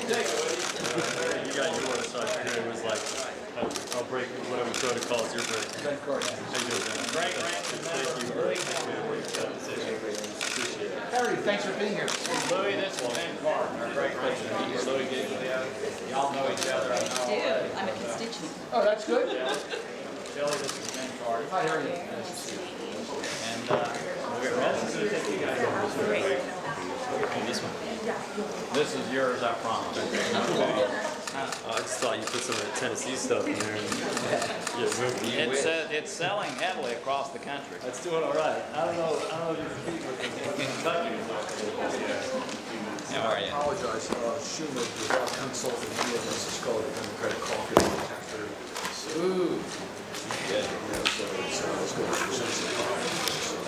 You got yours, so I figured it was like, I'll break whatever protocol is your break. Thank you. Harry, thanks for being here. Louis, this is Ben Carter, our great pleasure to meet you. Louis Giglio. Y'all know each other. I know. I'm a constituent. Oh, that's good. Shelley, this is Ben Carter. Hi, Harry. And we're ready. This one. This is yours, I promise. I just thought you put some of the Tennessee stuff in there. It's selling heavily across the country. It's doing all right. I don't know if you compete with Kentucky. How are you? I apologize. Schumer, without consulting any of us, is called a Democratic caucus after. Ooh. Good. Yeah, so it's going to present some problems. So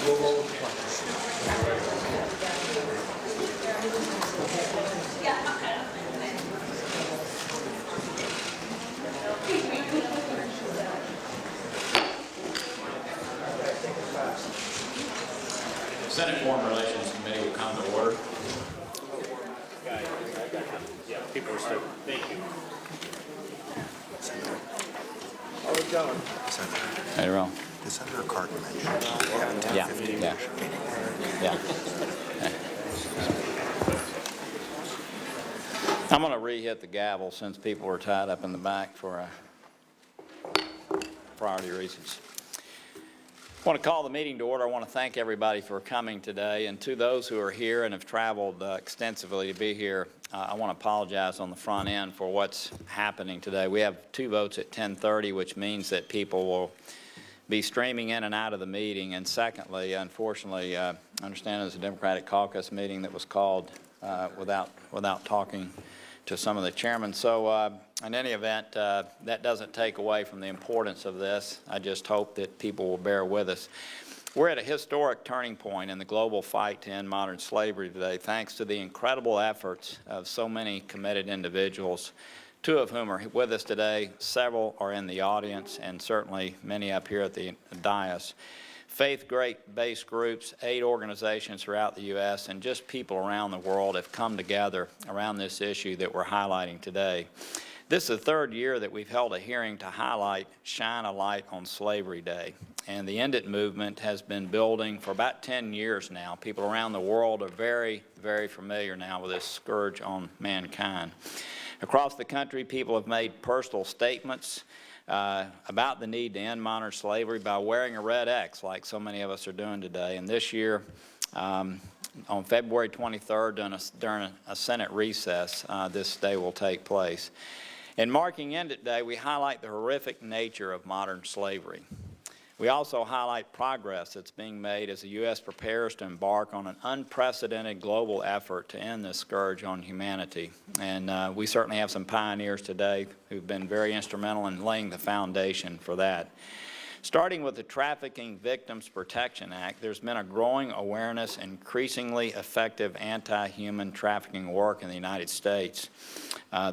we'll roll with the plans. Senate Foreign Relations Committee will come to order. Yeah, people are stupid. Thank you. How are we going? Hey, Ron. Is Senator Cardin mentioned? We have a 10-15 meeting. Yeah. I'm going to re-hit the gavel since people were tied up in the back for priority reasons. I want to call the meeting to order. I want to thank everybody for coming today, and to those who are here and have traveled extensively to be here, I want to apologize on the front end for what's happening today. We have 2 votes at 10:30, which means that people will be streaming in and out of the meeting. And secondly, unfortunately, I understand there's a Democratic caucus meeting that was called without talking to some of the chairmen. So in any event, that doesn't take away from the importance of this. I just hope that people will bear with us. We're at a historic turning point in the global fight to end modern slavery today, thanks to the incredible efforts of so many committed individuals, 2 of whom are with us today. Several are in the audience, and certainly many up here at the dais. Faith-based groups, 8 organizations throughout the U.S., and just people around the world have come together around this issue that we're highlighting today. This is the 3rd year that we've held a hearing to highlight Shine a Light on Slavery Day. And the End It movement has been building for about 10 years now. People around the world are very, very familiar now with this scourge on mankind. Across the country, people have made personal statements about the need to end modern slavery by wearing a red X, like so many of us are doing today. And this year, on February 23rd, during a Senate recess, this day will take place. In marking End It Day, we highlight the horrific nature of modern slavery. We also highlight progress that's being made as the U.S. prepares to embark on an unprecedented global effort to end this scourge on humanity. And we certainly have some pioneers today who've been very instrumental in laying the foundation for that. Starting with the Trafficking Victims Protection Act, there's been a growing awareness and increasingly effective anti-human trafficking work in the United States.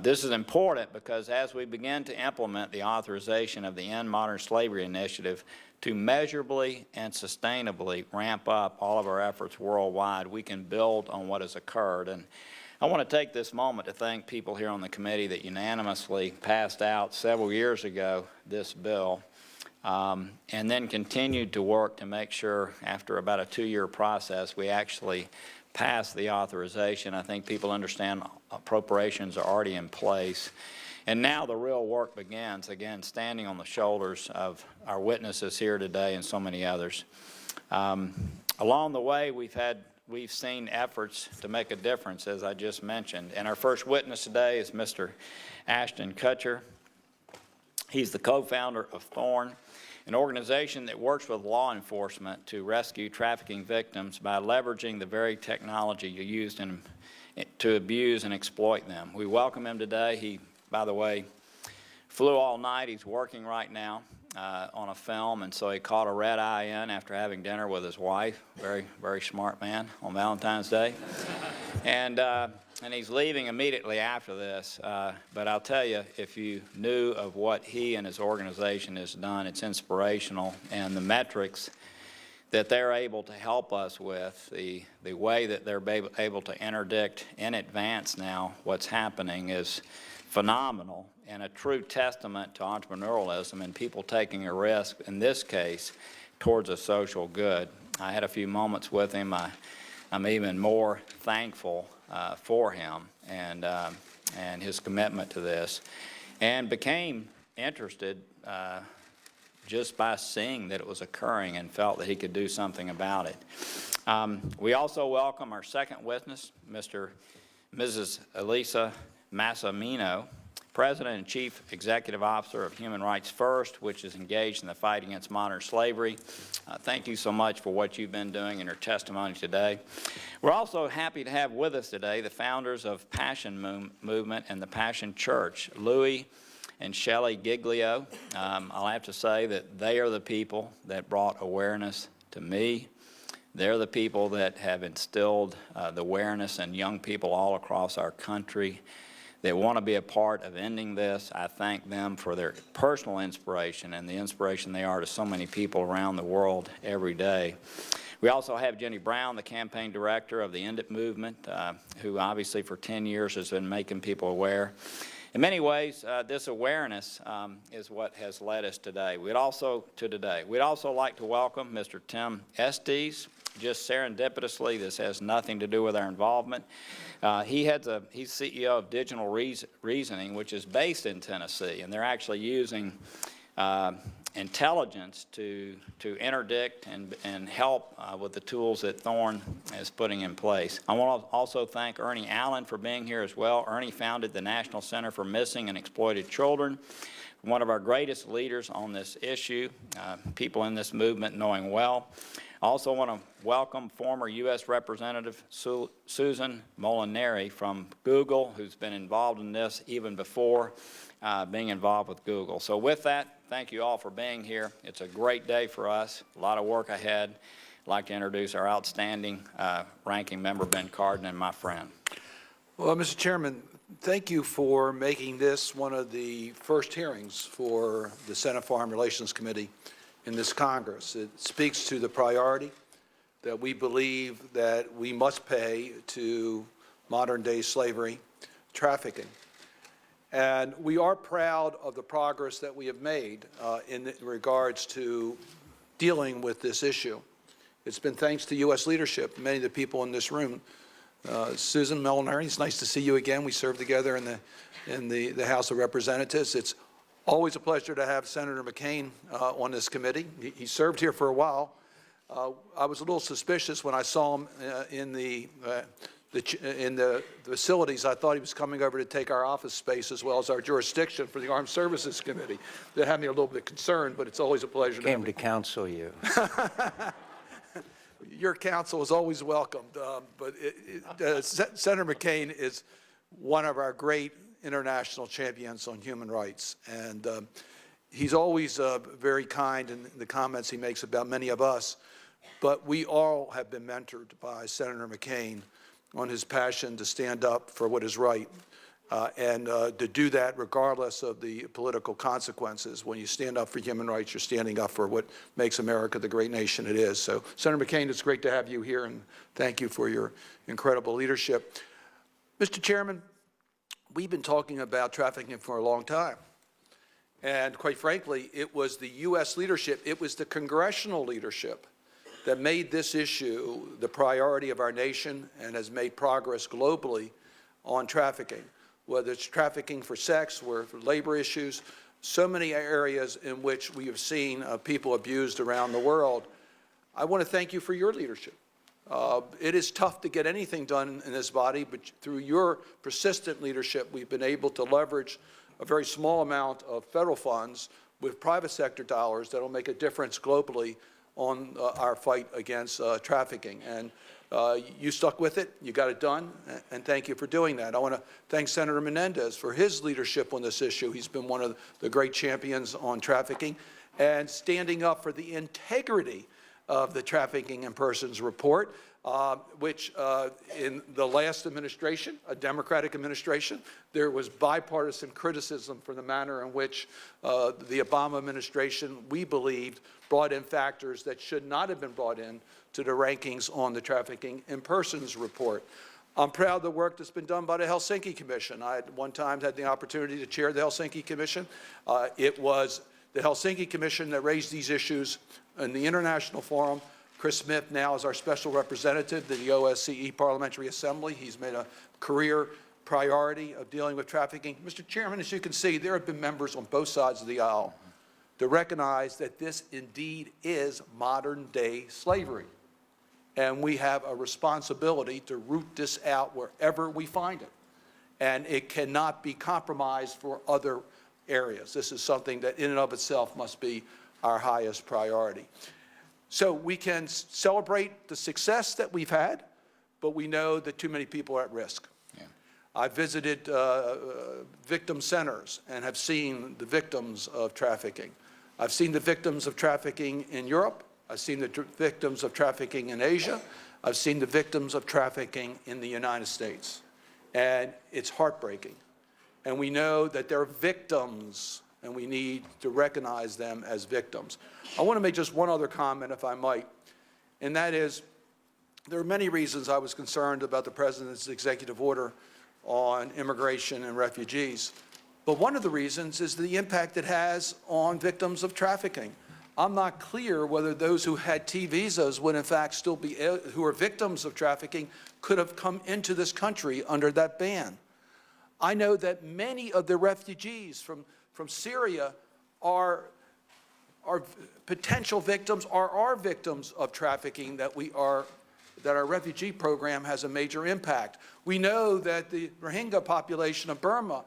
This is important because as we begin to implement the authorization of the End Modern Slavery Initiative to measurably and sustainably ramp up all of our efforts worldwide, we can build on what has occurred. And I want to take this moment to thank people here on the committee that unanimously passed out several years ago this bill. And then continued to work to make sure after about a 2-year process we actually pass the authorization. I think people understand appropriations are already in place. And now the real work begins, again, standing on the shoulders of our witnesses here today and so many others. Along the way, we've seen efforts to make a difference, as I just mentioned. And our first witness today is Mr. Ashton Kutcher. He's the co-founder of Thorn, an organization that works with law enforcement to rescue trafficking victims by leveraging the very technology you used to abuse and exploit them. We welcome him today. He, by the way, flew all night. He's working right now on a film, and so he caught a red eye in after having dinner with his wife. Very, very smart man on Valentine's Day. And he's leaving immediately after this. But I'll tell you, if you knew of what he and his organization has done, it's inspirational. And the metrics that they're able to help us with, the way that they're able to interdict in advance now what's happening is phenomenal and a true testament to entrepreneurialism and people taking a risk, in this case, towards a social good. I had a few moments with him. I'm even more thankful for him and his commitment to this, and became interested just by seeing that it was occurring and felt that he could do something about it. We also welcome our second witness, Mrs. Elisa Massimino, President and Chief Executive Officer of Human Rights First, which is engaged in the fight against modern slavery. Thank you so much for what you've been doing in your testimony today. We're also happy to have with us today the founders of Passion Movement and the Passion Church, Louis and Shelley Giglio. I'll have to say that they are the people that brought awareness to me. They're the people that have instilled the awareness in young people all across our country that want to be a part of ending this. I thank them for their personal inspiration and the inspiration they are to so many people around the world every day. We also have Jenny Brown, the campaign director of the End It movement, who obviously for 10 years has been making people aware. In many ways, this awareness is what has led us today. We'd also like to welcome Mr. Tim Estes. Just serendipitously, this has nothing to do with our involvement. He's CEO of Digital Reasoning, which is based in Tennessee, and they're actually using intelligence to interdict and help with the tools that Thorne is putting in place. I want to also thank Ernie Allen for being here as well. Ernie founded the National Center for Missing and Exploited Children, one of our greatest leaders on this issue, people in this movement knowing well. I also want to welcome former U.S. Representative Susan Molinari from Google, who's been involved in this even before being involved with Google. So with that, thank you all for being here. It's a great day for us, a lot of work ahead. I'd like to introduce our outstanding ranking member, Ben Cardin, and my friend. Well, Mr. Chairman, thank you for making this one of the first hearings for the Senate Foreign Relations Committee in this Congress. It speaks to the priority that we believe that we must pay to modern-day slavery trafficking. And we are proud of the progress that we have made in regards to dealing with this issue. It's been thanks to U.S. leadership, many of the people in this room. Susan Molinari, it's nice to see you again. We served together in the House of Representatives. It's always a pleasure to have Senator McCain on this committee. He served here for a while. I was a little suspicious when I saw him in the facilities. I thought he was coming over to take our office space as well as our jurisdiction for the Armed Services Committee. That had me a little bit concerned, but it's always a pleasure to have him. Came to counsel you. Your counsel is always welcomed, but Senator McCain is one of our great international champions on human rights, and he's always very kind in the comments he makes about many of us, but we all have been mentored by Senator McCain on his passion to stand up for what is right, and to do that regardless of the political consequences. When you stand up for human rights, you're standing up for what makes America the great nation it is. So, Senator McCain, it's great to have you here, and thank you for your incredible leadership. Mr. Chairman, we've been talking about trafficking for a long time. And quite frankly, it was the U.S. leadership, it was the congressional leadership that made this issue the priority of our nation and has made progress globally on trafficking, whether it's trafficking for sex or for labor issues, so many areas in which we have seen people abused around the world. I want to thank you for your leadership. It is tough to get anything done in this body, but through your persistent leadership, we've been able to leverage a very small amount of federal funds with private sector dollars that will make a difference globally on our fight against trafficking. And you stuck with it, you got it done, and thank you for doing that. I want to thank Senator Menendez for his leadership on this issue. He's been one of the great champions on trafficking and standing up for the integrity of the Trafficking in Persons report. which in the last administration, a Democratic administration, there was bipartisan criticism for the manner in which the Obama administration, we believed, brought in factors that should not have been brought in to the rankings on the Trafficking in Persons report. I'm proud of the work that's been done by the Helsinki Commission. I at one time had the opportunity to chair the Helsinki Commission. It was the Helsinki Commission that raised these issues in the international forum. Chris Smith now is our special representative to the OSCE Parliamentary Assembly. He's made a career priority of dealing with trafficking. Mr. Chairman, as you can see, there have been members on both sides of the aisle to recognize that this indeed is modern-day slavery. And we have a responsibility to root this out wherever we find it. And it cannot be compromised for other areas. This is something that in and of itself must be our highest priority. So we can celebrate the success that we've had, but we know that too many people are at risk. Yeah. I visited victim centers and have seen the victims of trafficking. I've seen the victims of trafficking in Europe. I've seen the victims of trafficking in Asia. I've seen the victims of trafficking in the United States. And it's heartbreaking. And we know that they're victims, and we need to recognize them as victims. I want to make just one other comment, if I might, and that is there are many reasons I was concerned about the President's executive order on immigration and refugees. But one of the reasons is the impact it has on victims of trafficking. I'm not clear whether those who had T visas would in fact still be, who are victims of trafficking, could have come into this country under that ban. I know that many of the refugees from Syria are potential victims or are victims of trafficking that our refugee program has a major impact. We know that the Rohingya population of Burma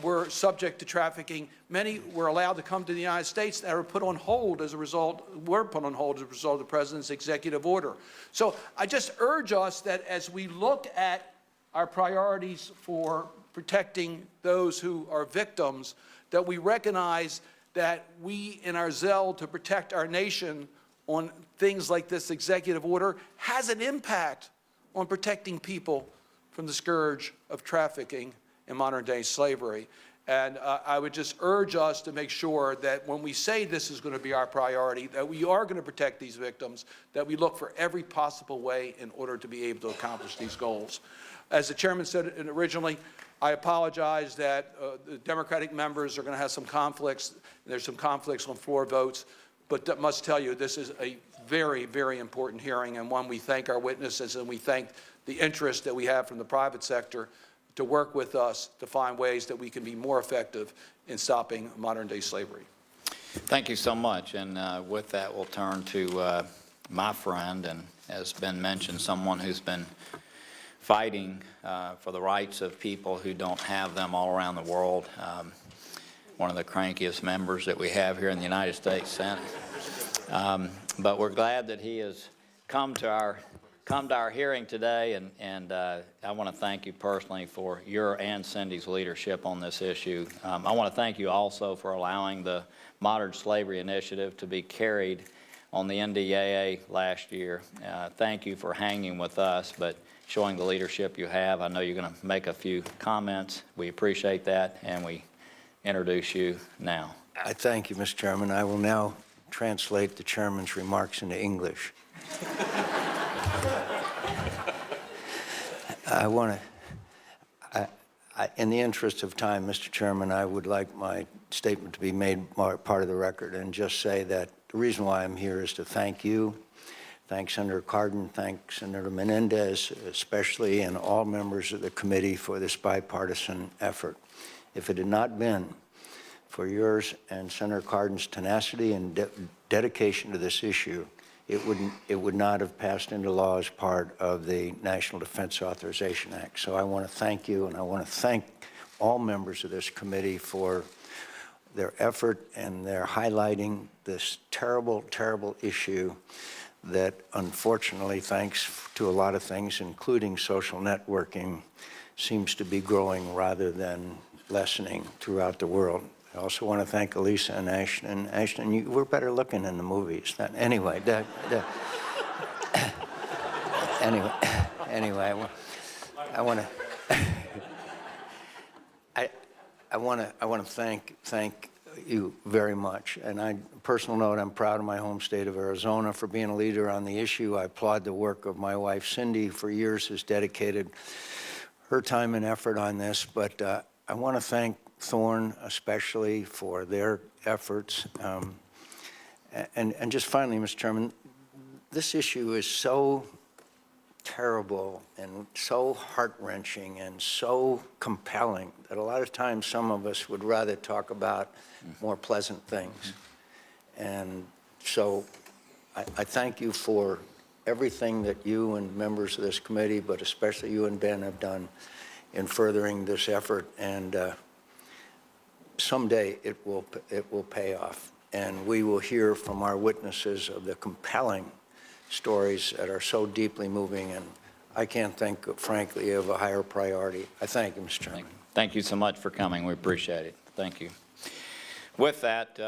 were subject to trafficking. Many were allowed to come to the United States that were put on hold as a result of the President's executive order. So I just urge us that as we look at our priorities for protecting those who are victims, that we recognize that we, in our zeal to protect our nation on things like this executive order, has an impact on protecting people from the scourge of trafficking in modern-day slavery. And I would just urge us to make sure that when we say this is going to be our priority, that we are going to protect these victims, that we look for every possible way in order to be able to accomplish these goals. As the chairman said originally, I apologize that the Democratic members are going to have some conflicts. There's some conflicts on floor votes, but I must tell you this is a very, very important hearing, and one we thank our witnesses and we thank the interest that we have from the private sector to work with us to find ways that we can be more effective in stopping modern-day slavery. Thank you so much. And with that, we'll turn to my friend, and as been mentioned, someone who's been fighting for the rights of people who don't have them all around the world. One of the crankiest members that we have here in the United States Senate. But we're glad that he has come to our hearing today, and I want to thank you personally for your and Cindy's leadership on this issue. I want to thank you also for allowing the Modern Slavery Initiative to be carried on the NDAA last year. Thank you for hanging with us, but showing the leadership you have. I know you're going to make a few comments. We appreciate that, and we introduce you now. I thank you, Mr. Chairman. I will now translate the chairman's remarks into English. I want to, in the interest of time, Mr. Chairman, I would like my statement to be made part of the record and just say that the reason why I'm here is to thank you, thank Senator Cardin, thank Senator Menendez, especially, and all members of the committee for this bipartisan effort. If it had not been for yours and Senator Cardin's tenacity and dedication to this issue, it would not have passed into law as part of the National Defense Authorization Act. So I want to thank you, and I want to thank all members of this committee for their effort and their highlighting this terrible, terrible issue that unfortunately, thanks to a lot of things, including social networking, seems to be growing rather than lessening throughout the world. I also want to thank Elisa and Ashton. Ashton, you were better looking in the movies. Anyway, Anyway, I want to. I want to thank you very much. And on a personal note, I'm proud of my home state of Arizona for being a leader on the issue. I applaud the work of my wife, Cindy, for years has dedicated her time and effort on this. But I want to thank Thorn especially for their efforts. And just finally, Mr. Chairman, this issue is so terrible and so heart-wrenching and so compelling that a lot of times some of us would rather talk about more pleasant things. And so I thank you for everything that you and members of this committee, but especially you and Ben, have done in furthering this effort. And someday it will pay off. And we will hear from our witnesses of the compelling stories that are so deeply moving, and I can't think, frankly, of a higher priority. I thank you, Mr. Chairman. Thank you so much for coming. We appreciate it. Thank you. With that,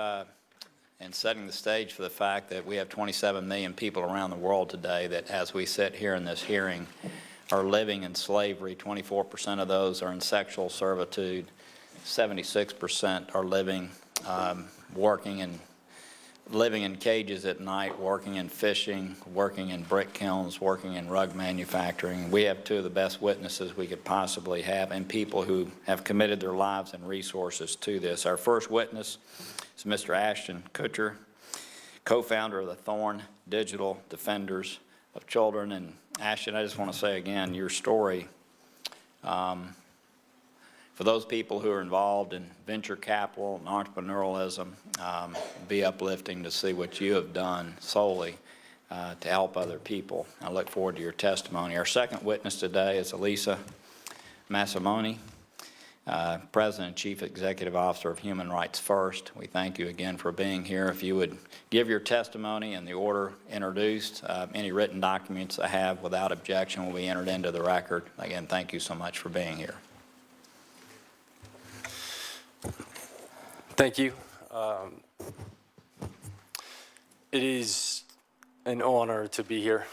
and setting the stage for the fact that we have 27 million people around the world today that, as we sit here in this hearing, are living in slavery. 24% of those are in sexual servitude. 76% are living, living in cages at night, working in fishing, working in brick kilns, working in rug manufacturing. We have two of the best witnesses we could possibly have, and people who have committed their lives and resources to this. Our first witness is Mr. Ashton Kutcher, co-founder of the Thorn Digital Defenders of Children. And Ashton, I just want to say again, your story, for those people who are involved in venture capital and entrepreneurialism, be uplifting to see what you have done solely to help other people. I look forward to your testimony. Our second witness today is Elisa Massimoni, President and Chief Executive Officer of Human Rights First. We thank you again for being here. If you would give your testimony in the order introduced, any written documents I have without objection will be entered into the record. Again, thank you so much for being here. Thank you. It is an honor to be here.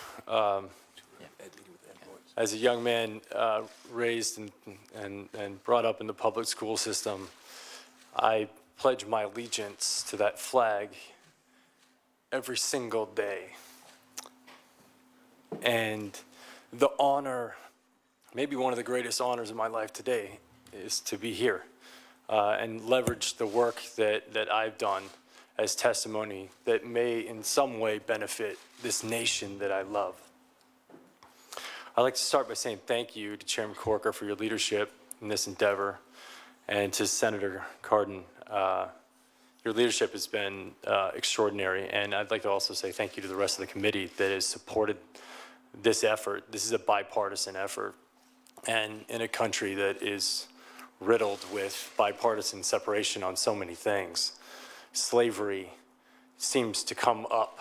As a young man raised and brought up in the public school system, I pledge my allegiance to that flag every single day. And the honor, maybe one of the greatest honors of my life today, is to be here. And leverage the work that I've done as testimony that may in some way benefit this nation that I love. I'd like to start by saying thank you to Chairman Corker for your leadership in this endeavor, and to Senator Cardin. Your leadership has been extraordinary, and I'd like to also say thank you to the rest of the committee that has supported this effort. This is a bipartisan effort, and in a country that is riddled with bipartisan separation on so many things, slavery seems to come up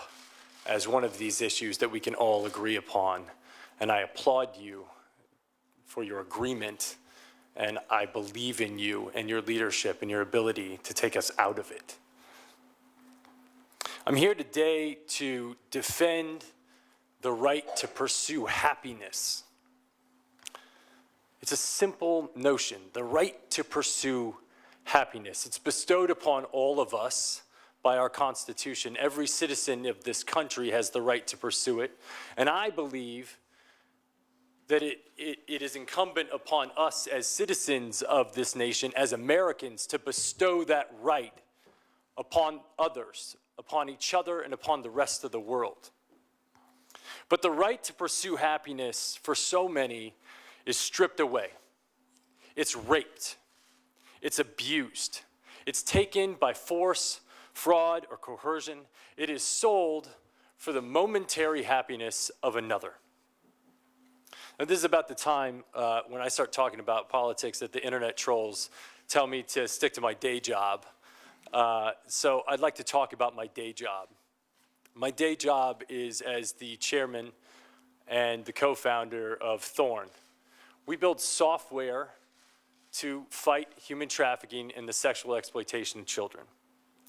as one of these issues that we can all agree upon. And I applaud you for your agreement, and I believe in you and your leadership and your ability to take us out of it. I'm here today to defend the right to pursue happiness. It's a simple notion, the right to pursue happiness. It's bestowed upon all of us by our Constitution. Every citizen of this country has the right to pursue it. And I believe that it is incumbent upon us as citizens of this nation, as Americans, to bestow that right upon others, upon each other, and upon the rest of the world. But the right to pursue happiness for so many is stripped away. It's raped. It's abused. It's taken by force, fraud, or coercion. It is sold for the momentary happiness of another. And this is about the time when I start talking about politics that the internet trolls tell me to stick to my day job. So I'd like to talk about my day job. My day job is as the chairman and the co-founder of Thorn. We build software to fight human trafficking and the sexual exploitation of children.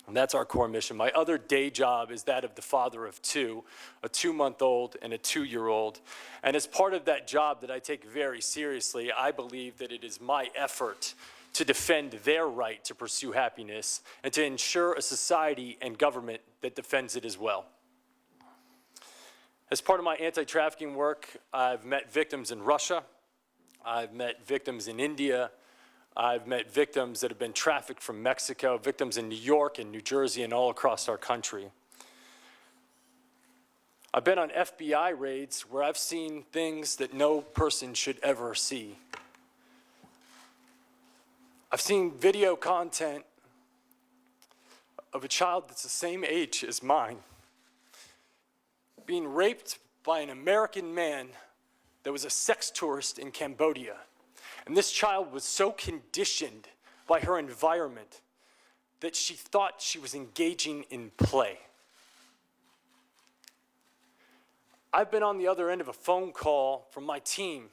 And that's our core mission. My other day job is that of the father of two, a 2-month-old and a 2-year-old. And as part of that job that I take very seriously, I believe that it is my effort to defend their right to pursue happiness and to ensure a society and government that defends it as well. As part of my anti-trafficking work, I've met victims in Russia, I've met victims in India, I've met victims that have been trafficked from Mexico, victims in New York and New Jersey and all across our country. I've been on FBI raids where I've seen things that no person should ever see. I've seen video content of a child that's the same age as mine being raped by an American man that was a sex tourist in Cambodia. And this child was so conditioned by her environment that she thought she was engaging in play. I've been on the other end of a phone call from my team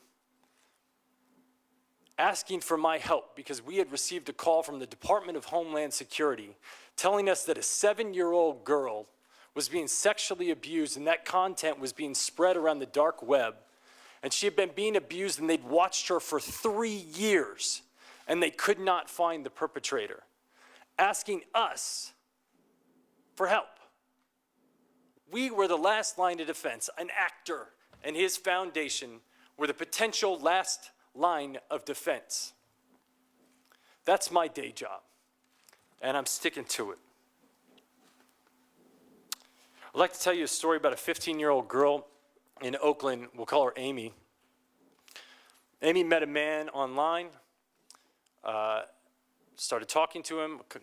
asking for my help because we had received a call from the Department of Homeland Security telling us that a 7-year-old girl was being sexually abused and that content was being spread around the dark web. And she had been being abused and they'd watched her for 3 years and they could not find the perpetrator, asking us for help. We were the last line of defense. An actor and his foundation were the potential last line of defense. That's my day job, and I'm sticking to it. I'd like to tell you a story about a 15-year-old girl in Oakland. We'll call her Amy. Amy met a man online, started talking to him. A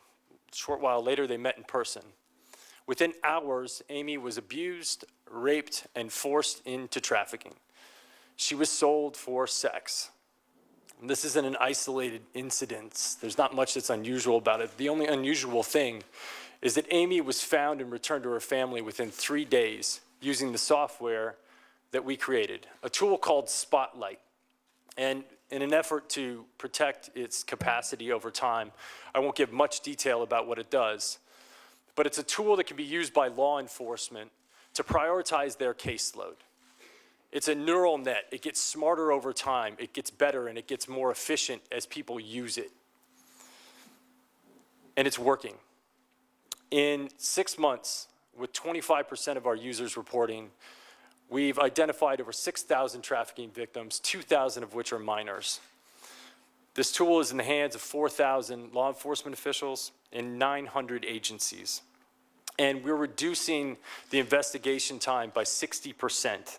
short while later, they met in person. Within hours, Amy was abused, raped, and forced into trafficking. She was sold for sex. And this isn't an isolated incident. There's not much that's unusual about it. The only unusual thing is that Amy was found and returned to her family within 3 days using the software that we created, a tool called Spotlight. And in an effort to protect its capacity over time, I won't give much detail about what it does, but it's a tool that can be used by law enforcement to prioritize their caseload. It's a neural net. It gets smarter over time. It gets better and it gets more efficient as people use it. And it's working. In 6 months, with 25% of our users reporting, we've identified over 6,000 trafficking victims, 2,000 of which are minors. This tool is in the hands of 4,000 law enforcement officials and 900 agencies. And we're reducing the investigation time by 60%.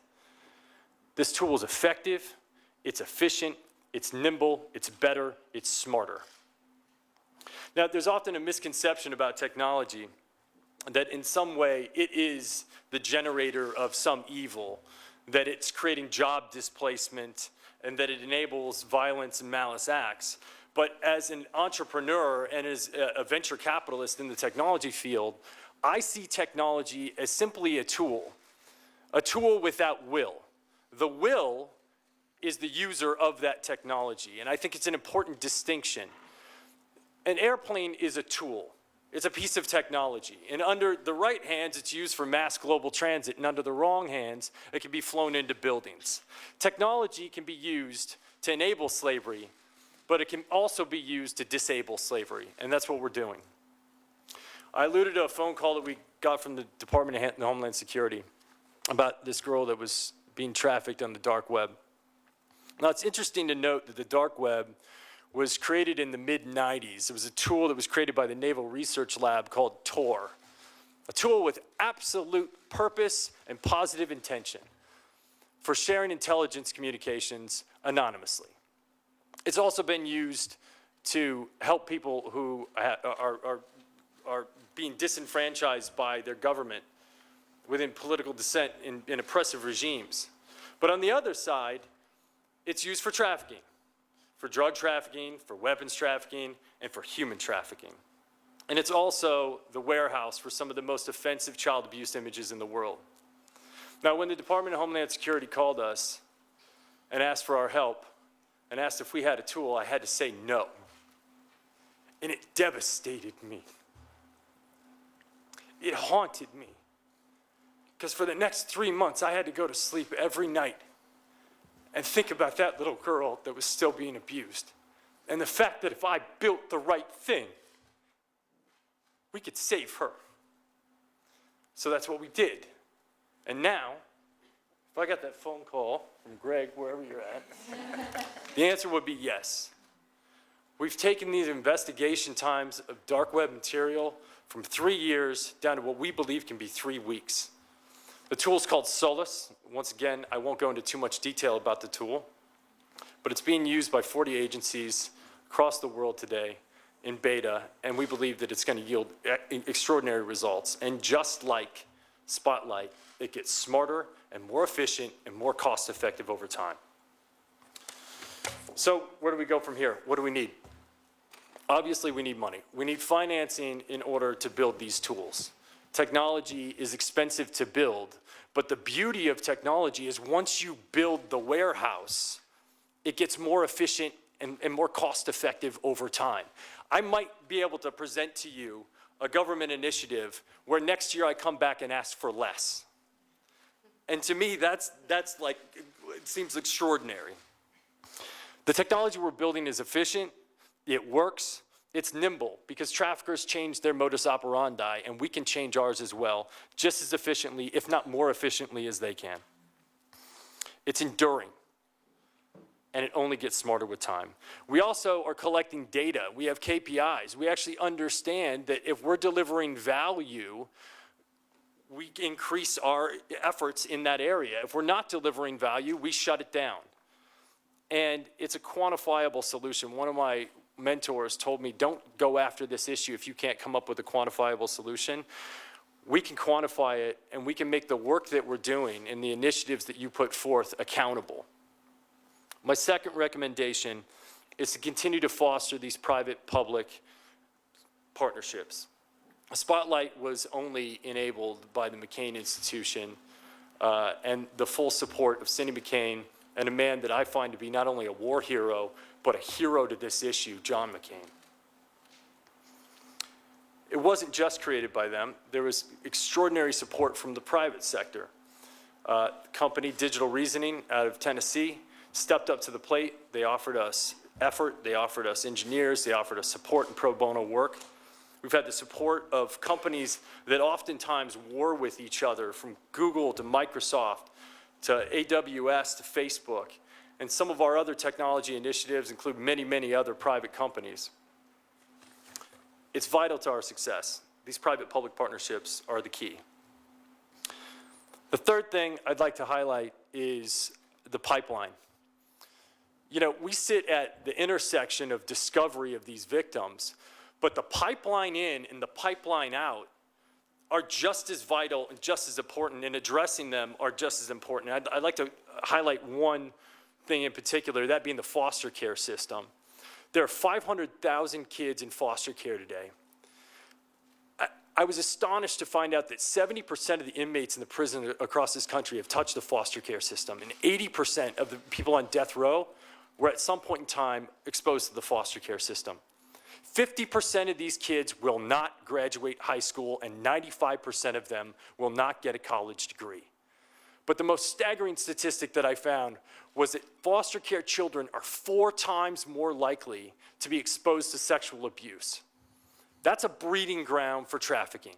This tool is effective, it's efficient, it's nimble, it's better, it's smarter. Now, there's often a misconception about technology that in some way it is the generator of some evil, that it's creating job displacement, and that it enables violence and malice acts. But as an entrepreneur and as a venture capitalist in the technology field, I see technology as simply a tool without will. The will is the user of that technology, and I think it's an important distinction. An airplane is a tool. It's a piece of technology, and under the right hands, it's used for mass global transit, and under the wrong hands, it can be flown into buildings. Technology can be used to enable slavery, but it can also be used to disable slavery, and that's what we're doing. I alluded to a phone call that we got from the Department of Homeland Security about this girl that was being trafficked on the dark web. Now, it's interesting to note that the dark web was created in the mid-90s. It was a tool that was created by the Naval Research Lab called Tor, a tool with absolute purpose and positive intention for sharing intelligence communications anonymously. It's also been used to help people who are being disenfranchised by their government within political dissent in oppressive regimes. But on the other side, it's used for trafficking, for drug trafficking, for weapons trafficking, and for human trafficking. And it's also the warehouse for some of the most offensive child abuse images in the world. Now, when the Department of Homeland Security called us and asked for our help and asked if we had a tool, I had to say no. And it devastated me. it haunted me. Because for the next 3 months, I had to go to sleep every night and think about that little girl that was still being abused. And the fact that if I built the right thing, we could save her. So that's what we did. And now, if I got that phone call from Greg, wherever you're at, the answer would be yes. We've taken these investigation times of dark web material from 3 years down to what we believe can be 3 weeks. The tool is called Solus. Once again, I won't go into too much detail about the tool, but it's being used by 40 agencies across the world today in beta, and we believe that it's going to yield extraordinary results. And just like Spotlight, it gets smarter and more efficient and more cost-effective over time. So where do we go from here? What do we need? Obviously, we need money. We need financing in order to build these tools. Technology is expensive to build, but the beauty of technology is once you build the warehouse, it gets more efficient and more cost-effective over time. I might be able to present to you a government initiative where next year I come back and ask for less. And to me, that's like, it seems extraordinary. The technology we're building is efficient, it works, it's nimble, because traffickers change their modus operandi, and we can change ours as well, just as efficiently, if not more efficiently, as they can. It's enduring, and it only gets smarter with time. We also are collecting data. We have KPIs. We actually understand that if we're delivering value, we increase our efforts in that area. If we're not delivering value, we shut it down. And it's a quantifiable solution. One of my mentors told me, don't go after this issue if you can't come up with a quantifiable solution. We can quantify it, and we can make the work that we're doing and the initiatives that you put forth accountable. My second recommendation is to continue to foster these private-public partnerships. Spotlight was only enabled by the McCain Institution and the full support of Cindy McCain and a man that I find to be not only a war hero, but a hero to this issue, John McCain. It wasn't just created by them. There was extraordinary support from the private sector. Company Digital Reasoning out of Tennessee stepped up to the plate. They offered us effort. They offered us engineers. They offered us support and pro bono work. We've had the support of companies that oftentimes war with each other, from Google to Microsoft to AWS to Facebook. And some of our other technology initiatives include many, many other private companies. It's vital to our success. These private-public partnerships are the key. The third thing I'd like to highlight is the pipeline. You know, we sit at the intersection of discovery of these victims, but the pipeline in and the pipeline out are just as vital and just as important, and addressing them are just as important. I'd like to highlight one thing in particular, that being the foster care system. There are 500,000 kids in foster care today. I was astonished to find out that 70% of the inmates in the prison across this country have touched the foster care system, and 80% of the people on death row were at some point in time exposed to the foster care system. 50% of these kids will not graduate high school, and 95% of them will not get a college degree. But the most staggering statistic that I found was that foster care children are 4 times more likely to be exposed to sexual abuse. That's a breeding ground for trafficking.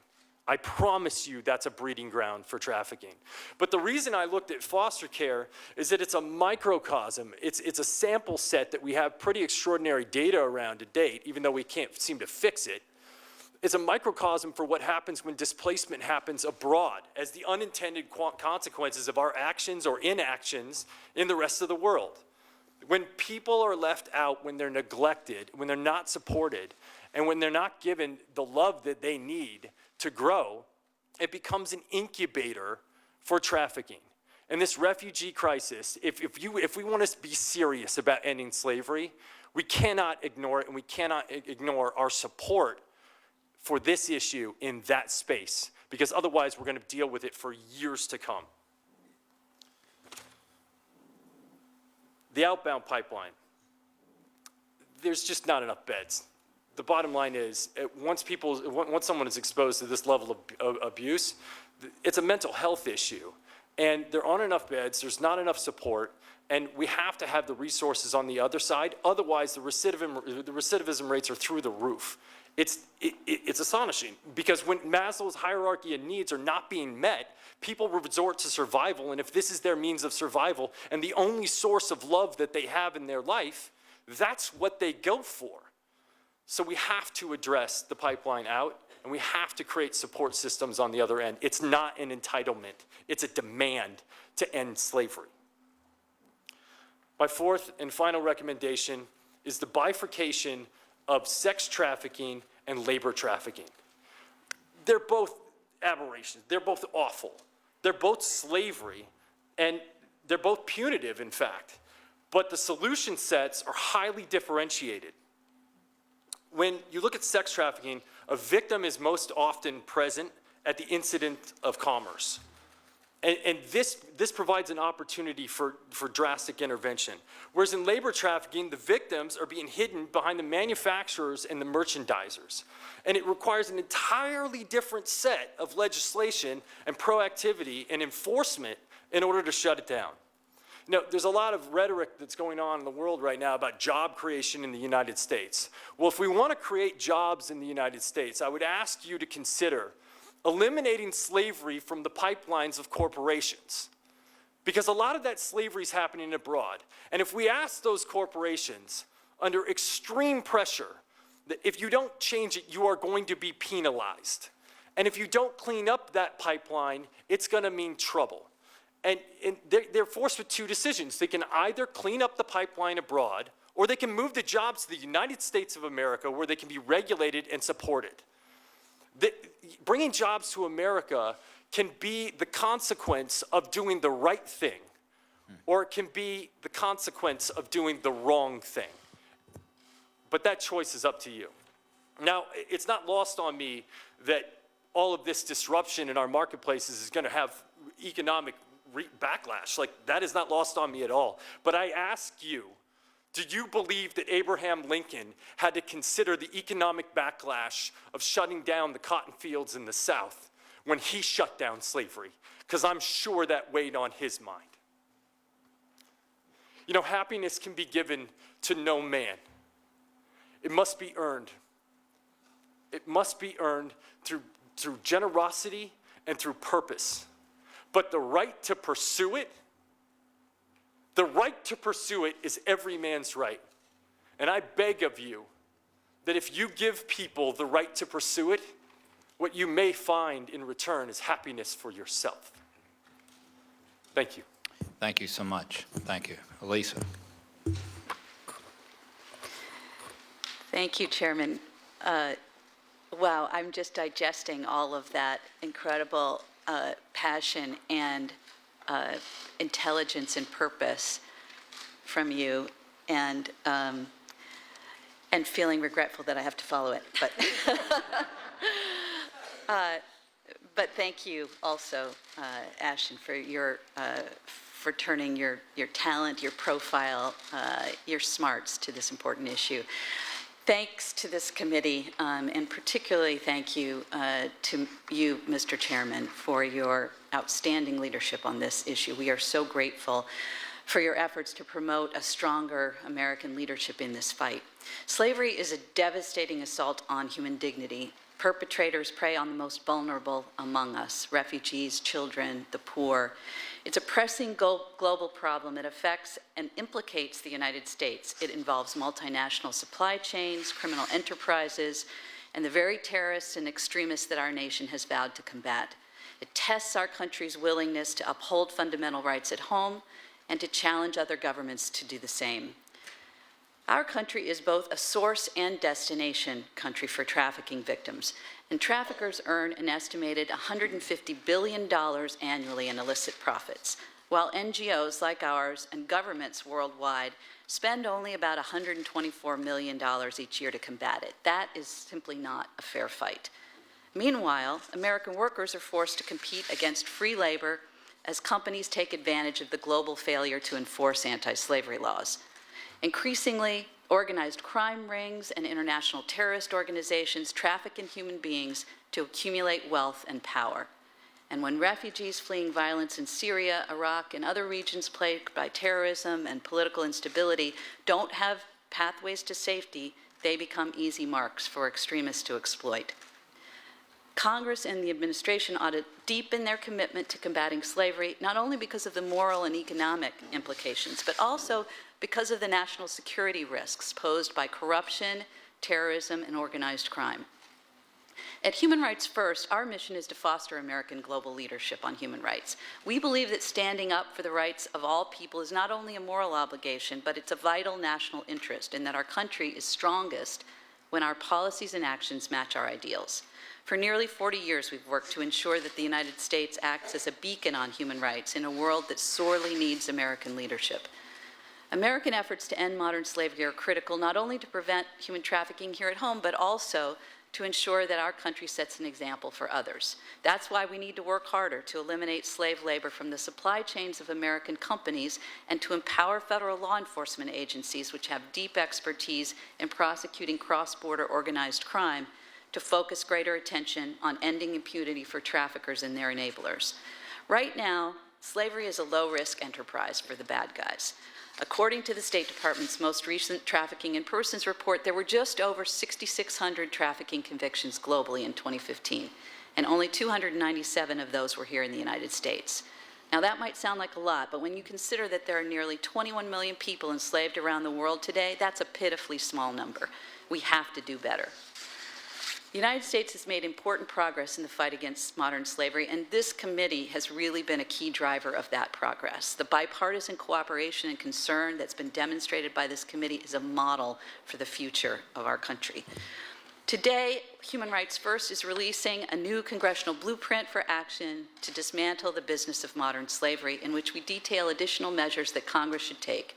I promise you that's a breeding ground for trafficking. But the reason I looked at foster care is that it's a microcosm. It's a sample set that we have pretty extraordinary data around to date, even though we can't seem to fix it. It's a microcosm for what happens when displacement happens abroad as the unintended consequences of our actions or inactions in the rest of the world. When people are left out, when they're neglected, when they're not supported, and when they're not given the love that they need to grow, it becomes an incubator for trafficking. And this refugee crisis, if we want to be serious about ending slavery, we cannot ignore it, and we cannot ignore our support for this issue in that space, because otherwise we're going to deal with it for years to come. The outbound pipeline. There's just not enough beds. the bottom line is, once someone is exposed to this level of abuse, it's a mental health issue. And there aren't enough beds, there's not enough support, and we have to have the resources on the other side. Otherwise, the recidivism rates are through the roof. It's astonishing, because when Maslow's hierarchy of needs are not being met, people resort to survival, and if this is their means of survival and the only source of love that they have in their life, that's what they go for. So we have to address the pipeline out, and we have to create support systems on the other end. It's not an entitlement, it's a demand to end slavery. My fourth and final recommendation is the bifurcation of sex trafficking and labor trafficking. They're both aberrations, they're both awful. They're both slavery, and they're both punitive, in fact. But the solution sets are highly differentiated. When you look at sex trafficking, a victim is most often present at the incident of commerce. And this provides an opportunity for drastic intervention. Whereas in labor trafficking, the victims are being hidden behind the manufacturers and the merchandisers. And it requires an entirely different set of legislation and proactivity and enforcement in order to shut it down. Now, there's a lot of rhetoric that's going on in the world right now about job creation in the United States. Well, if we want to create jobs in the United States, I would ask you to consider eliminating slavery from the pipelines of corporations. Because a lot of that slavery is happening abroad. And if we ask those corporations under extreme pressure that if you don't change it, you are going to be penalized. And if you don't clean up that pipeline, it's going to mean trouble. And they're forced with two decisions. They can either clean up the pipeline abroad, or they can move the jobs to the United States of America where they can be regulated and supported. Bringing jobs to America can be the consequence of doing the right thing, or it can be the consequence of doing the wrong thing. But that choice is up to you. Now, it's not lost on me that all of this disruption in our marketplaces is going to have economic backlash. Like, that is not lost on me at all. But I ask you, do you believe that Abraham Lincoln had to consider the economic backlash of shutting down the cotton fields in the South when he shut down slavery? Because I'm sure that weighed on his mind. You know, happiness can be given to no man. It must be earned. It must be earned through generosity and through purpose. But the right to pursue it, is every man's right. And I beg of you that if you give people the right to pursue it, what you may find in return is happiness for yourself. Thank you. Thank you so much. Thank you. Elisa. Thank you, Chairman. Wow, I'm just digesting all of that incredible passion and intelligence and purpose from you, and feeling regretful that I have to follow it. But thank you also, Ashton, for turning your talent, your profile, your smarts to this important issue. Thanks to this committee, and particularly thank you to you, Mr. Chairman, for your outstanding leadership on this issue. We are so grateful for your efforts to promote a stronger American leadership in this fight. Slavery is a devastating assault on human dignity. Perpetrators prey on the most vulnerable among us, refugees, children, the poor. It's a pressing global problem that affects and implicates the United States. It involves multinational supply chains, criminal enterprises, and the very terrorists and extremists that our nation has vowed to combat. It tests our country's willingness to uphold fundamental rights at home and to challenge other governments to do the same. Our country is both a source and destination country for trafficking victims, and traffickers earn an estimated $150 billion annually in illicit profits, while NGOs like ours and governments worldwide spend only about $124 million each year to combat it. That is simply not a fair fight. Meanwhile, American workers are forced to compete against free labor as companies take advantage of the global failure to enforce anti-slavery laws. Increasingly, Organized crime rings and international terrorist organizations traffic in human beings to accumulate wealth and power. And when refugees fleeing violence in Syria, Iraq, and other regions plagued by terrorism and political instability don't have pathways to safety, they become easy marks for extremists to exploit. Congress and the administration ought to deepen their commitment to combating slavery, not only because of the moral and economic implications, but also because of the national security risks posed by corruption, terrorism, and organized crime. At Human Rights First, our mission is to foster American global leadership on human rights. We believe that standing up for the rights of all people is not only a moral obligation, but it's a vital national interest, and that our country is strongest when our policies and actions match our ideals. For nearly 40 years, we've worked to ensure that the United States acts as a beacon on human rights in a world that sorely needs American leadership. American efforts to end modern slavery are critical not only to prevent human trafficking here at home, but also to ensure that our country sets an example for others. That's why we need to work harder to eliminate slave labor from the supply chains of American companies and to empower federal law enforcement agencies, which have deep expertise in prosecuting cross-border organized crime, to focus greater attention on ending impunity for traffickers and their enablers. Right now, slavery is a low-risk enterprise for the bad guys. According to the State Department's most recent Trafficking in Persons report, there were just over 6,600 trafficking convictions globally in 2015, and only 297 of those were here in the United States. Now, that might sound like a lot, but when you consider that there are nearly 21 million people enslaved around the world today, that's a pitifully small number. We have to do better. The United States has made important progress in the fight against modern slavery, and this committee has really been a key driver of that progress. The bipartisan cooperation and concern that's been demonstrated by this committee is a model for the future of our country. Today, Human Rights First is releasing a new congressional blueprint for action to dismantle the business of modern slavery, in which we detail additional measures that Congress should take.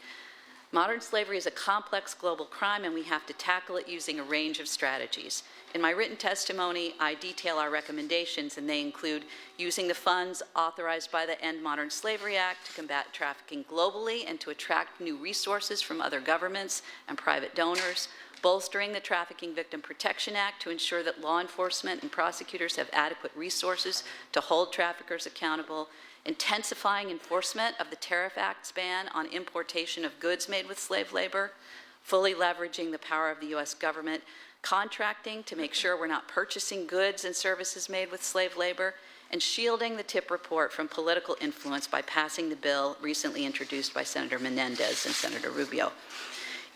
Modern slavery is a complex global crime, and we have to tackle it using a range of strategies. In my written testimony, I detail our recommendations, and they include using the funds authorized by the End Modern Slavery Act to combat trafficking globally and to attract new resources from other governments and private donors, bolstering the Trafficking Victim Protection Act to ensure that law enforcement and prosecutors have adequate resources to hold traffickers accountable, intensifying enforcement of the Tariff Act's ban on importation of goods made with slave labor, fully leveraging the power of the U.S. government, contracting to make sure we're not purchasing goods and services made with slave labor, and shielding the TIP report from political influence by passing the bill recently introduced by Senator Menendez and Senator Rubio.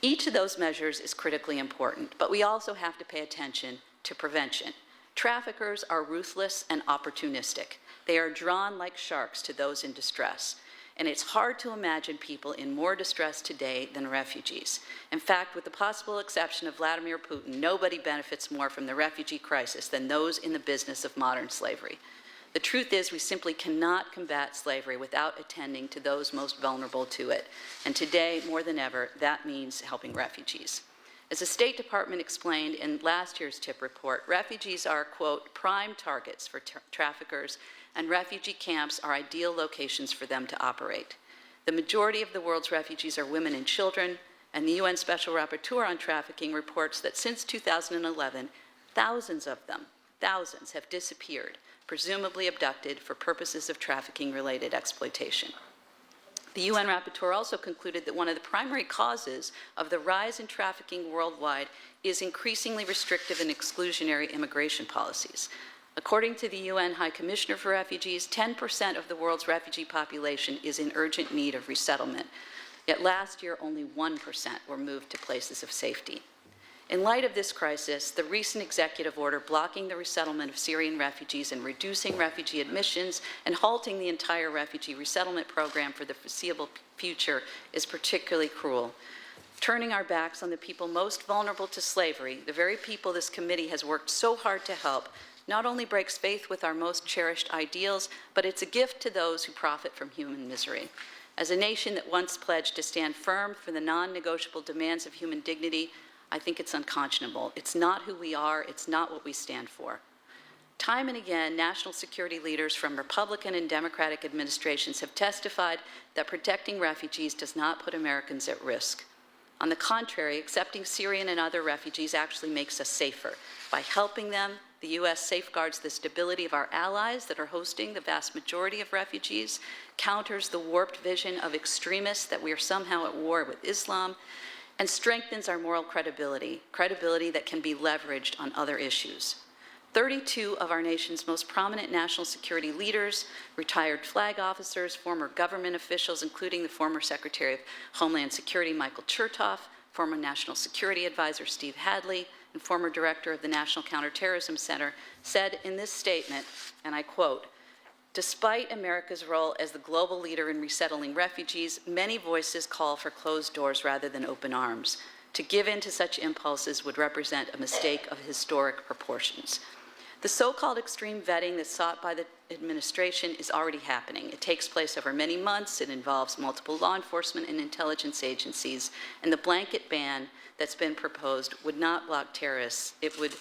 Each of those measures is critically important, but we also have to pay attention to prevention. Traffickers are ruthless and opportunistic. They are drawn like sharks to those in distress. And it's hard to imagine people in more distress today than refugees. In fact, with the possible exception of Vladimir Putin, nobody benefits more from the refugee crisis than those in the business of modern slavery. The truth is, we simply cannot combat slavery without attending to those most vulnerable to it. And today, more than ever, that means helping refugees. As the State Department explained in last year's TIP report, refugees are, quote, prime targets for traffickers, and refugee camps are ideal locations for them to operate. The majority of the world's refugees are women and children, and the UN Special Rapporteur on Trafficking reports that since 2011, thousands of them, thousands, have disappeared, presumably abducted for purposes of trafficking-related exploitation. The UN Rapporteur also concluded that one of the primary causes of the rise in trafficking worldwide is increasingly restrictive and exclusionary immigration policies. According to the UN High Commissioner for Refugees, 10% of the world's refugee population is in urgent need of resettlement. Yet last year, only 1% were moved to places of safety. In light of this crisis, the recent executive order blocking the resettlement of Syrian refugees and reducing refugee admissions and halting the entire refugee resettlement program for the foreseeable future is particularly cruel. Turning our backs on the people most vulnerable to slavery, the very people this committee has worked so hard to help, not only breaks faith with our most cherished ideals, but it's a gift to those who profit from human misery. As a nation that once pledged to stand firm for the non-negotiable demands of human dignity, I think it's unconscionable. It's not who we are. It's not what we stand for. Time and again, national security leaders from Republican and Democratic administrations have testified that protecting refugees does not put Americans at risk. On the contrary, accepting Syrian and other refugees actually makes us safer. By helping them, the U.S. safeguards the stability of our allies that are hosting the vast majority of refugees, counters the warped vision of extremists that we are somehow at war with Islam, and strengthens our moral credibility, credibility that can be leveraged on other issues. 32 of our nation's most prominent national security leaders, retired flag officers, former government officials, including the former Secretary of Homeland Security, Michael Chertoff, former National Security Advisor, Steve Hadley, and former director of the National Counterterrorism Center, said in this statement, and I quote, "Despite America's role as the global leader in resettling refugees, many voices call for closed doors rather than open arms. To give in to such impulses would represent a mistake of historic proportions." The so-called extreme vetting that's sought by the administration is already happening. It takes place over many months. It involves multiple law enforcement and intelligence agencies. And the blanket ban that's been proposed would not block terrorists. It would,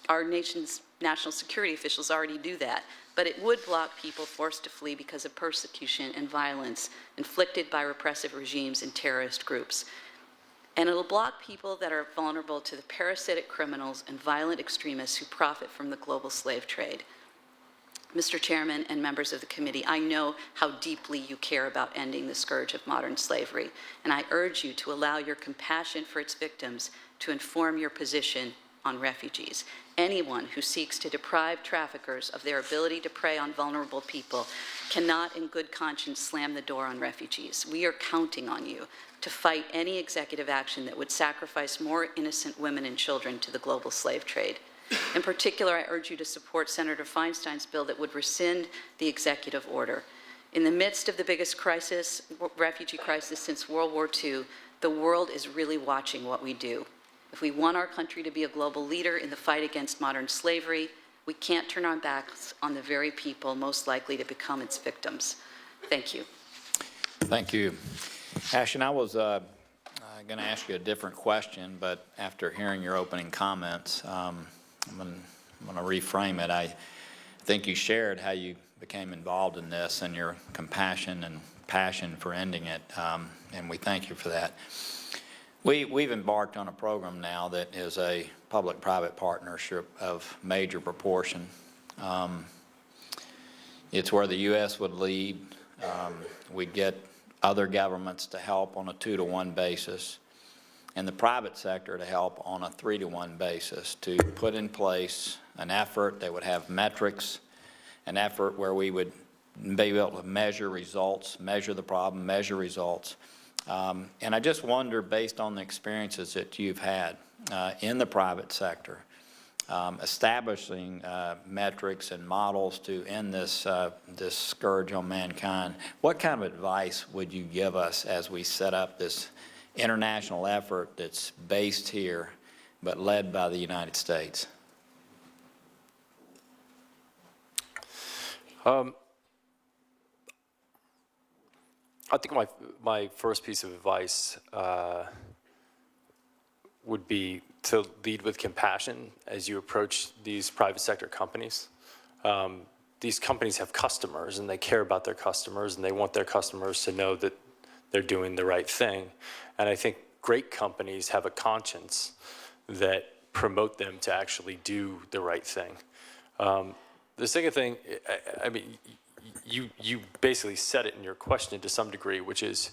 our nation's national security officials already do that, but it would block people forced to flee because of persecution and violence inflicted by repressive regimes and terrorist groups. And it'll block people that are vulnerable to the parasitic criminals and violent extremists who profit from the global slave trade. Mr. Chairman and members of the committee, I know how deeply you care about ending the scourge of modern slavery, and I urge you to allow your compassion for its victims to inform your position on refugees. Anyone who seeks to deprive traffickers of their ability to prey on vulnerable people cannot in good conscience slam the door on refugees. We are counting on you to fight any executive action that would sacrifice more innocent women and children to the global slave trade. In particular, I urge you to support Senator Feinstein's bill that would rescind the executive order. In the midst of the biggest crisis, refugee crisis since World War II, the world is really watching what we do. If we want our country to be a global leader in the fight against modern slavery, we can't turn our backs on the very people most likely to become its victims. Thank you. Thank you. Ashton, I was going to ask you a different question, but after hearing your opening comments, I'm going to reframe it. I think you shared how you became involved in this and your compassion and passion for ending it, and we thank you for that. We've embarked on a program now that is a public-private partnership of major proportion. It's where the U.S. would lead. We get other governments to help on a 2-to-1 basis, and the private sector to help on a 3-to-1 basis to put in place an effort that would have metrics, an effort where we would be able to measure results, measure the problem, measure results. And I just wonder, based on the experiences that you've had in the private sector, establishing metrics and models to end this, this scourge on mankind, what kind of advice would you give us as we set up this international effort that's based here but led by the United States? I think my first piece of advice would be to lead with compassion as you approach these private sector companies. These companies have customers, and they care about their customers, and they want their customers to know that they're doing the right thing. And I think great companies have a conscience that promote them to actually do the right thing. The second thing, I mean, you basically said it in your question to some degree, which is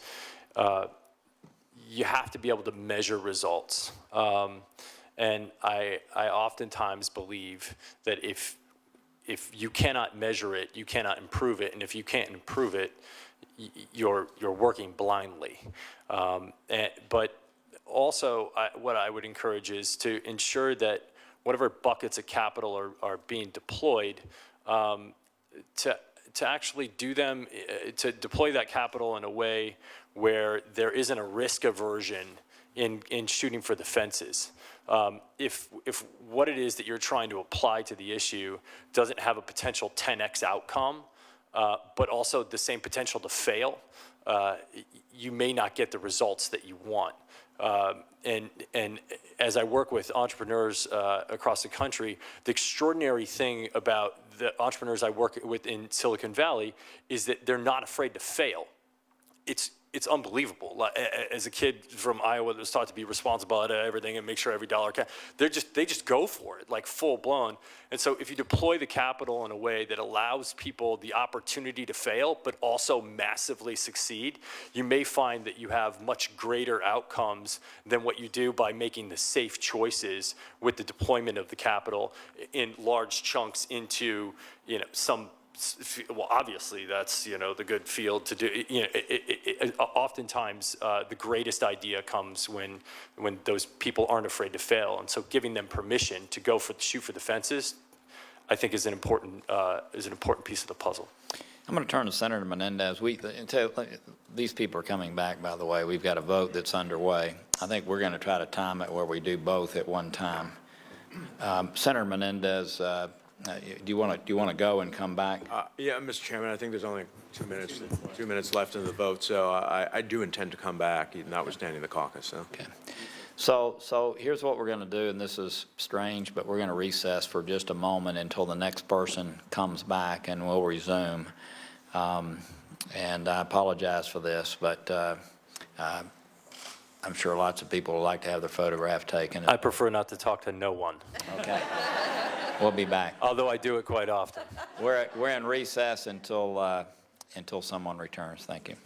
you have to be able to measure results. And I oftentimes believe that if you cannot measure it, you cannot improve it, and if you can't improve it, you're working blindly. But also, what I would encourage is to ensure that whatever buckets of capital are being deployed, to actually do them, to deploy that capital in a way where there isn't a risk aversion in shooting for the fences. If what it is that you're trying to apply to the issue doesn't have a potential 10x outcome, but also the same potential to fail, you may not get the results that you want. And as I work with entrepreneurs across the country, the extraordinary thing about the entrepreneurs I work with in Silicon Valley is that they're not afraid to fail. It's it's unbelievable. As a kid from Iowa that was taught to be responsible at everything and make sure every dollar counts, they just go for it, like full blown. And so if you deploy the capital in a way that allows people the opportunity to fail, but also massively succeed, you may find that you have much greater outcomes than what you do by making the safe choices with the deployment of the capital in large chunks into, well, obviously that's, the good field to do. Oftentimes the greatest idea comes when those people aren't afraid to fail. And so giving them permission to go shoot for the fences, I think is an important piece of the puzzle. I'm going to turn to Senator Menendez. These people are coming back, by the way. We've got a vote that's underway. I think we're going to try to time it where we do both at one time. Senator Menendez, do you want to go and come back? Yeah, Mr. Chairman, I think there's only 2 minutes left in the vote, so I do intend to come back, notwithstanding the caucus. So. Okay. So here's what we're going to do, and this is strange, but we're going to recess for just a moment until the next person comes back, and we'll resume. And I apologize for this, but I'm sure lots of people would like to have their photograph taken. I prefer not to talk to no one. Okay. We'll be back. Although I do it quite often. We're in recess until someone returns. Thank you.